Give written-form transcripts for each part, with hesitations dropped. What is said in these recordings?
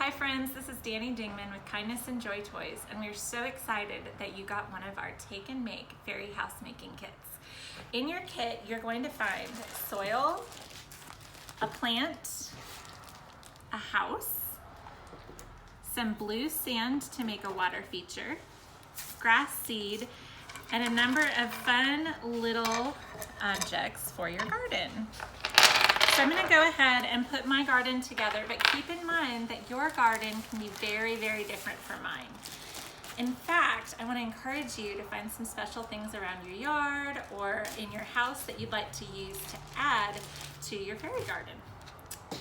Hi friends, this is Dani Dingman with Kindness and Joy Toys, and we're so excited that you got one of our Take and Make fairy house making kits. In your kit, you're going to find soil, a plant, a house, some blue sand to make a water feature, grass seed, and a number of fun little objects for your garden. So I'm gonna go ahead and put my garden together, but keep in mind that your garden can be very, very different from mine. In fact, I wanna encourage you to find some special things around your yard or in your house that you'd like to use to add to your fairy garden.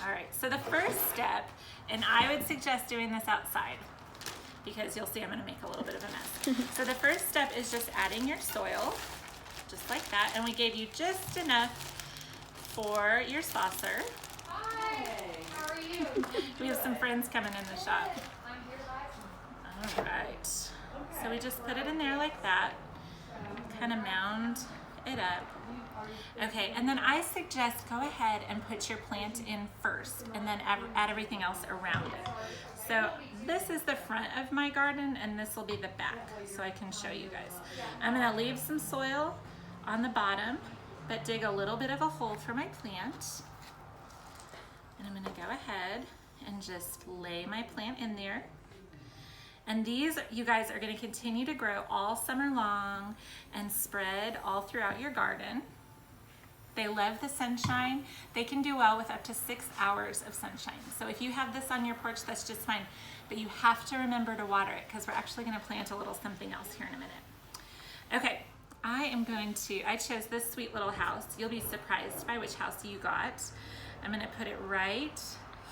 All right, so the first step, and I would suggest doing this outside because you'll see I'm gonna make a little bit of a mess. So the first step is just adding your soil, just like that, and we gave you just enough for your saucer. Hi, how are you? We have some friends coming in the shop. I'm here live. All right, so we just put it in there like that, kind of mound it up. Okay, and then I suggest go ahead and put your plant in first and then add everything else around it. So this is the front of my garden and this will be the back, so I can show you guys. I'm gonna leave some soil on the bottom, but dig a little bit of a hole for my plant. And I'm gonna go ahead and just lay my plant in there. And these, you guys, are gonna continue to grow all summer long and spread all throughout your garden. They love the sunshine. They can do well with up to 6 hours of sunshine. So if you have this on your porch, that's just fine. But you have to remember to water it because we're actually gonna plant a little something else here in a minute. Okay. I chose this sweet little house. You'll be surprised by which house you got. I'm gonna put it right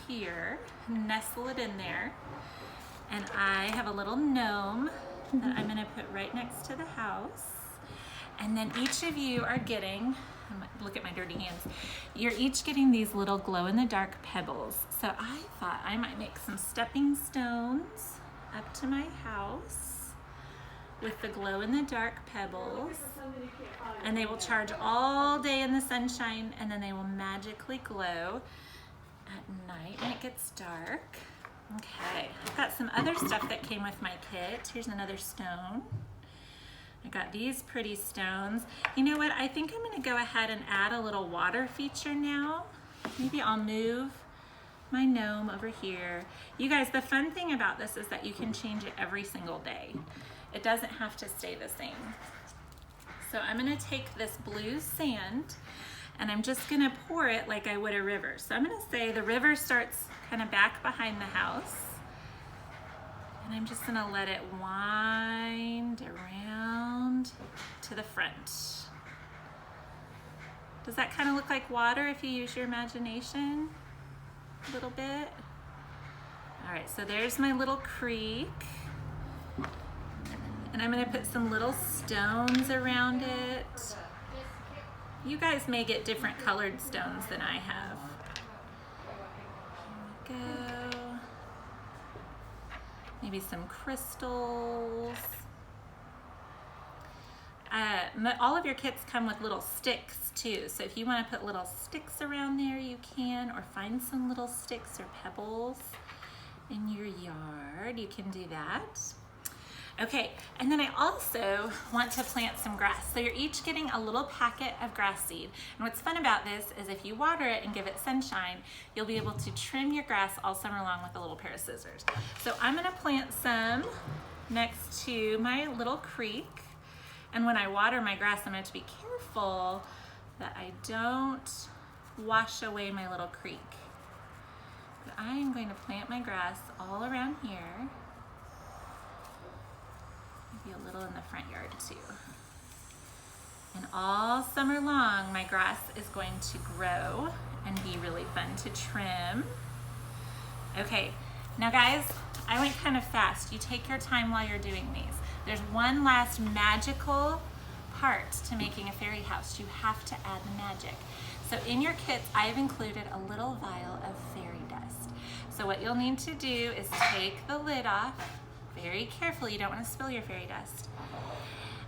here, nestle it in there. And I have a little gnome that I'm gonna put right next to the house. And then each of you are getting, look at my dirty hands. You're each getting these little glow-in-the-dark pebbles. So I thought I might make some stepping stones up to my house with the glow-in-the-dark pebbles, and they will charge all day in the sunshine, and then they will magically glow at night when it gets dark. Okay, I've got some other stuff that came with my kit. Here's another stone. I got these pretty stones. You know what, I think I'm gonna go ahead and add a little water feature now. Maybe I'll move my gnome over here. You guys, the fun thing about this is that you can change it every single day. It doesn't have to stay the same. So I'm gonna take this blue sand and I'm just gonna pour it like I would a river. So I'm gonna say the river starts kind of back behind the house, and I'm just gonna let it wind around to the front. Does that kind of look like water if you use your imagination a little bit? All right, so there's my little creek. And I'm gonna put some little stones around it. You guys may get different colored stones than I have. There we go. Maybe some crystals. All of your kits come with little sticks too. So if you wanna put little sticks around there, you can, or find some little sticks or pebbles in your yard, you can do that. Okay, and then I also want to plant some grass. So you're each getting a little packet of grass seed. And what's fun about this is if you water it and give it sunshine, you'll be able to trim your grass all summer long with a little pair of scissors. So I'm gonna plant some next to my little creek. And when I water my grass, I'm going to be careful that I don't wash away my little creek. But I am going to plant my grass all around here. Maybe a little in the front yard too. And all summer long, my grass is going to grow and be really fun to trim. Okay, now guys, I went kind of fast. You take your time while you're doing these. There's one last magical part to making a fairy house. You have to add the magic. So in your kits, I've included a little vial of fairy dust. So what you'll need to do is take the lid off very carefully. You don't want to spill your fairy dust.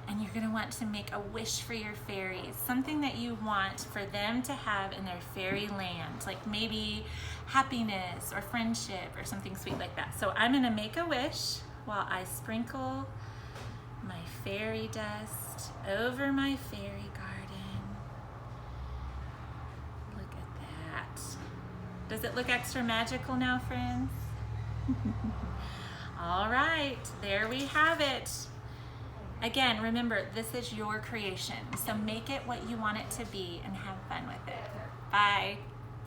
And you're gonna want to make a wish for your fairies, something that you want for them to have in their fairy land, like maybe happiness or friendship or something sweet like that. So I'm gonna make a wish while I sprinkle my fairy dust over my fairy garden. Look at that. Does it look extra magical now, friends? All right, there we have it. Again, remember, this is your creation, so make it what you want it to be and have fun with it. Bye.